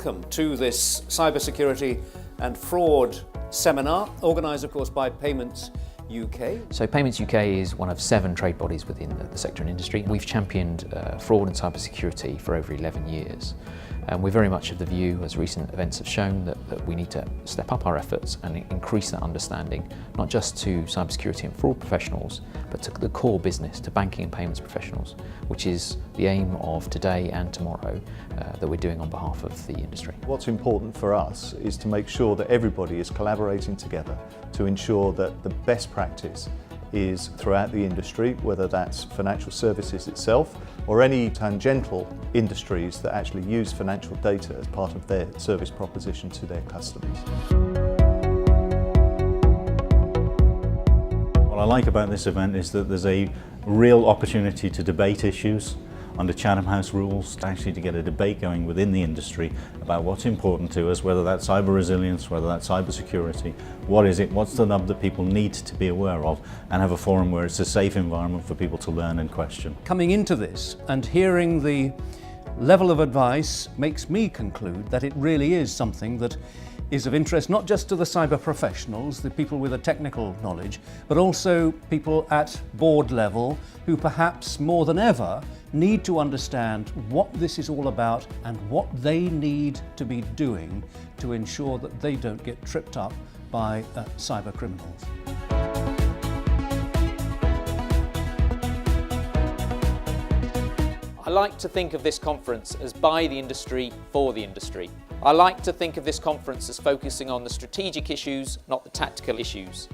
welcome to this cybersecurity and fraud seminar, organised of course by Payments UK. So Payments UK is one of 7 trade bodies within the sector and industry. We've championed fraud and cybersecurity for over 11 years. And we're very much of the view, as recent events have shown, that we need to step up our efforts and increase that understanding, not just to cybersecurity and fraud professionals, but to the core business, to banking and payments professionals, which is the aim of today and tomorrow that we're doing on behalf of the industry. What's important for us is to make sure that everybody is collaborating together to ensure that the best practice is throughout the industry, whether that's financial services itself or any tangential industries that actually use financial data as part of their service proposition to their customers. What I like about this event is that there's a real opportunity to debate issues under Chatham House rules, actually to get a debate going within the industry about what's important to us, whether that's cyber resilience, whether that's cyber security, what is it, what's the nub that people need to be aware of, and have a forum where it's a safe environment for people to learn and question. Coming into this and hearing the level of advice makes me conclude that it really is something that is of interest not just to the cyber professionals, the people with a technical knowledge, but also people at board level who perhaps more than ever need to understand what this is all about and what they need to be doing to ensure that they don't get tripped up by cyber criminals. I like to think of this conference as by the industry, for the industry. I like to think of this conference as focusing on the strategic issues, not the tactical issues.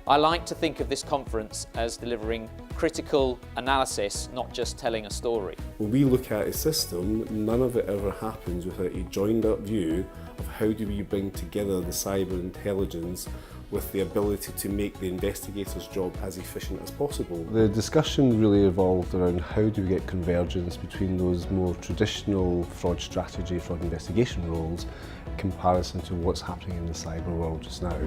I like to think of this conference as delivering critical analysis, not just telling a story. When we look at a system, none of it ever happens without a joined up view of how do we bring together the cyber intelligence with the ability to make the investigator's job as efficient as possible. The discussion really evolved around how do we get convergence between those more traditional fraud strategy, fraud investigation roles in comparison to what's happening in the cyber world just now.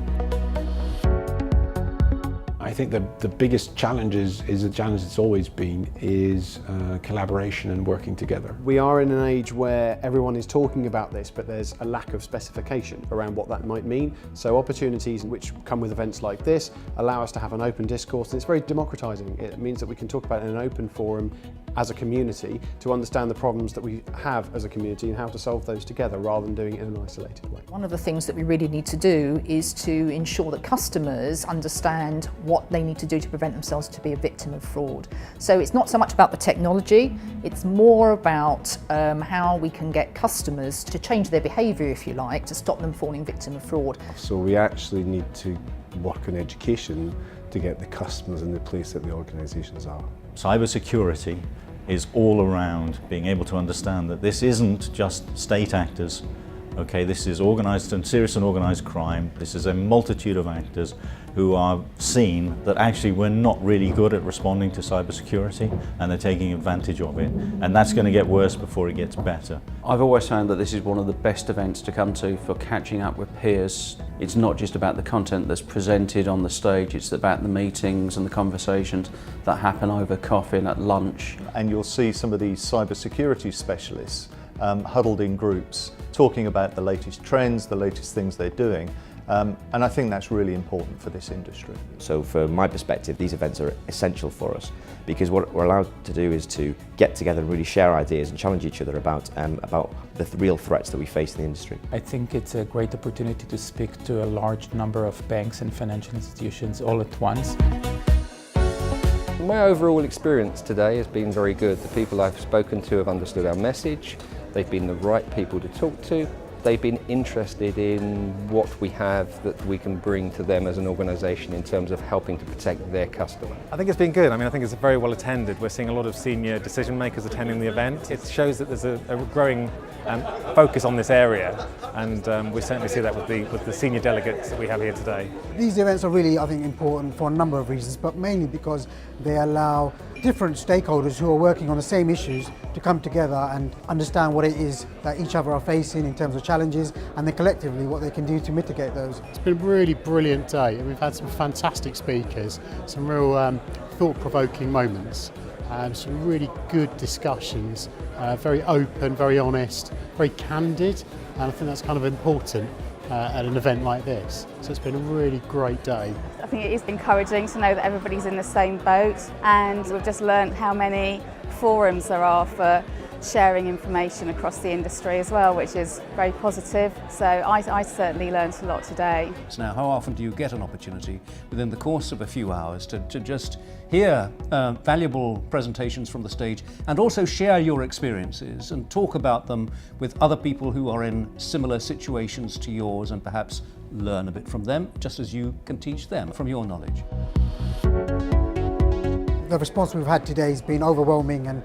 I think the biggest challenge is a challenge it's always been, is collaboration and working together. We are in an age where everyone is talking about this, but there's a lack of specification around what that might mean. So opportunities which come with events like this allow us to have an open discourse, and it's very democratizing. It means that we can talk about it in an open forum as a community to understand the problems that we have as a community and how to solve those together rather than doing it in an isolated way. One of the things that we really need to do is to ensure that customers understand what they need to do to prevent themselves to be a victim of fraud. So it's not so much about the technology, it's more about how we can get customers to change their behaviour, if you like, to stop them falling victim of fraud. So we actually need to work on education to get the customers in the place that the organisations are. Cyber security is all around being able to understand that this isn't just state actors. Okay, this is organised and serious and organised crime. This is a multitude of actors who are seen that actually we're not really good at responding to cybersecurity, and they're taking advantage of it. And that's going to get worse before it gets better. I've always found that this is one of the best events to come to for catching up with peers. It's not just about the content that's presented on the stage, it's about the meetings and the conversations that happen over coffee and at lunch. And you'll see some of these cybersecurity specialists huddled in groups, talking about the latest trends, the latest things they're doing. And I think that's really important for this industry. So from my perspective, these events are essential for us, because what we're allowed to do is to get together and really share ideas and challenge each other about the real threats that we face in the industry. I think it's a great opportunity to speak to a large number of banks and financial institutions all at once. My overall experience today has been very good. The people I've spoken to have understood our message. They've been the right people to talk to. They've been interested in what we have that we can bring to them as an organisation in terms of helping to protect their customer. I think it's been good. I think it's very well attended. We're seeing a lot of senior decision makers attending the event. It shows that there's a growing focus on this area, and we certainly see that with the senior delegates that we have here today. These events are really, I think, important for a number of reasons, but mainly because they allow different stakeholders who are working on the same issues to come together and understand what it is that each other are facing in terms of challenges, and then collectively what they can do to mitigate those. It's been a really brilliant day. We've had some fantastic speakers, some real thought-provoking moments, Some really good discussions, very open, very honest, very candid, and I think that's kind of important at an event like this. So it's been a really great day. I think it is encouraging to know that everybody's in the same boat, and we've just learned how many forums there are for sharing information across the industry as well, which is very positive. So I certainly learned a lot today. So now, how often do you get an opportunity within the course of a few hours to just hear valuable presentations from the stage and also share your experiences and talk about them with other people who are in similar situations to yours and perhaps learn a bit from them, just as you can teach them from your knowledge? The response we've had today has been overwhelming, and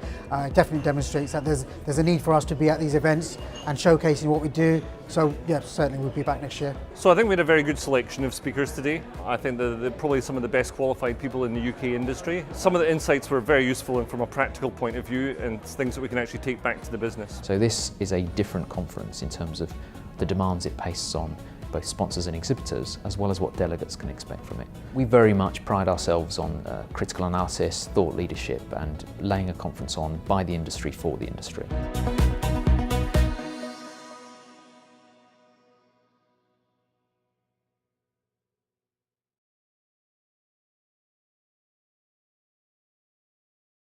definitely demonstrates that there's a need for us to be at these events and showcasing what we do. So yeah, certainly we'll be back next year. So I think we had a very good selection of speakers today. I think they're probably some of the best qualified people in the UK industry. Some of the insights were very useful and from a practical point of view, and things that we can actually take back to the business. So this is a different conference in terms of the demands it places on both sponsors and exhibitors, as well as what delegates can expect from it. We very much pride ourselves on critical analysis, thought leadership, and laying a conference on by the industry for the industry.